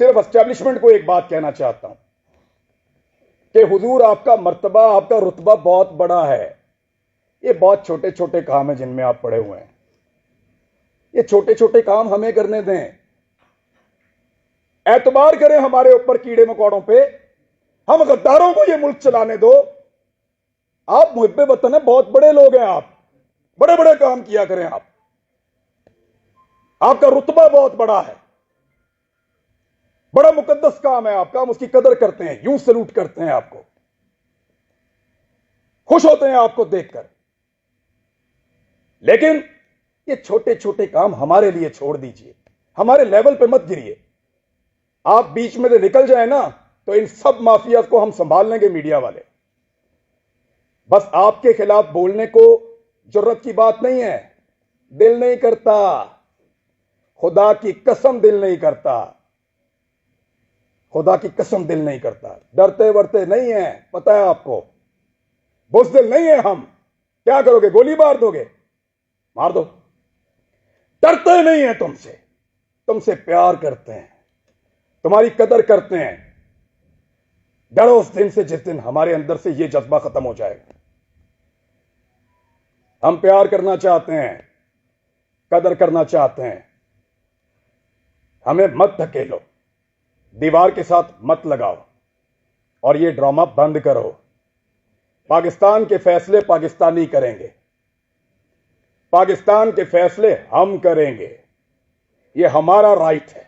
صرف اسٹیبلشمنٹ کو ایک بات کہنا چاہتا ہوں کہ حضور آپ کا مرتبہ، آپ کا رتبہ بہت بڑا ہے. یہ بہت چھوٹے چھوٹے کام ہیں جن میں آپ پڑے ہوئے ہیں. یہ چھوٹے چھوٹے کام ہمیں کرنے دیں. اعتبار کریں ہمارے اوپر کیڑے مکوڑوں پہ. ہم غداروں کو یہ ملک چلانے دو. آپ محب وطن ہیں، بہت بڑے لوگ ہیں، آپ بڑے بڑے کام کیا کریں. آپ کا رتبہ بہت بڑا ہے، بڑا مقدس کام ہے آپ کا. ہم اس کی قدر کرتے ہیں، یوں سلوٹ کرتے ہیں آپ کو، خوش ہوتے ہیں آپ کو دیکھ کر. لیکن یہ چھوٹے چھوٹے کام ہمارے لیے چھوڑ دیجئے، ہمارے لیول پہ مت گریے. آپ بیچ میں سے نکل جائیں نا تو ان سب مافیا کو ہم سنبھال لیں گے، میڈیا والے. بس آپ کے خلاف بولنے کو جرت کی بات نہیں ہے. دل نہیں کرتا، خدا کی قسم دل نہیں کرتا، خدا کی قسم دل نہیں کرتا. ڈرتے ورتے نہیں ہیں، پتہ ہے آپ کو. بزدل نہیں ہیں ہم. کیا کرو گے؟ گولی مار دو گے؟ مار دو. ڈرتے نہیں ہیں تم سے پیار کرتے ہیں، تمہاری قدر کرتے ہیں. ڈرو اس دن سے جس دن ہمارے اندر سے یہ جذبہ ختم ہو جائے گا. ہم پیار کرنا چاہتے ہیں، قدر کرنا چاہتے ہیں. ہمیں مت دھکیلو، دیوار کے ساتھ مت لگاؤ، اور یہ ڈرامہ بند کرو. پاکستان کے فیصلے پاکستانی کریں گے، پاکستان کے فیصلے ہم کریں گے. یہ ہمارا رائٹ ہے،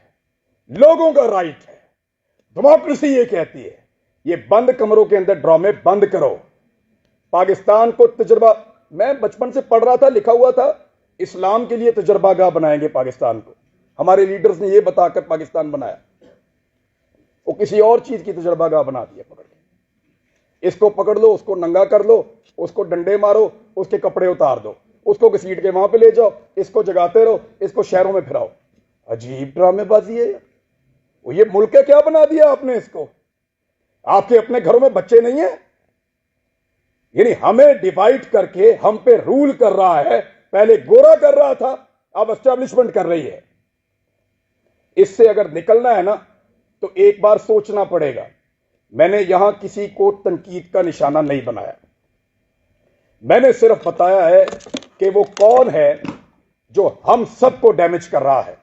لوگوں کا رائٹ ہے. ڈیموکریسی یہ کہتی ہے. یہ بند کمروں کے اندر ڈرامے بند کرو. پاکستان کو تجربہ، میں بچپن سے پڑھ رہا تھا، لکھا ہوا تھا اسلام کے لیے تجربہ گاہ بنائیں گے پاکستان کو. ہمارے لیڈرز نے یہ بتا کر پاکستان بنایا. وہ کسی اور چیز کی تجربہ گاہ بنا دیا. پکڑ کے اس کو پکڑ لو، اس کو ننگا کر لو، اس کو ڈنڈے مارو، اس کے کپڑے اتار دو، اس کو گھسیٹ کے وہاں پہ لے جاؤ، اس کو جگاتے رہو، اس کو شہروں میں پھراؤ. عجیب ڈرامے بازی ہے. وہ یہ ملک ہے، کیا بنا دیا آپ نے اس کو؟ آپ کے اپنے گھروں میں بچے نہیں ہیں؟ یعنی ہمیں ڈیوائڈ کر کے ہم پہ رول کر رہا ہے. پہلے گورا کر رہا تھا، اب اسٹیبلشمنٹ کر رہی ہے. اس سے اگر نکلنا ہے نا تو ایک بار سوچنا پڑے گا. میں نے یہاں کسی کو تنقید کا نشانہ نہیں بنایا. میں نے صرف بتایا ہے کہ وہ کون ہے جو ہم سب کو ڈیمیج کر رہا ہے.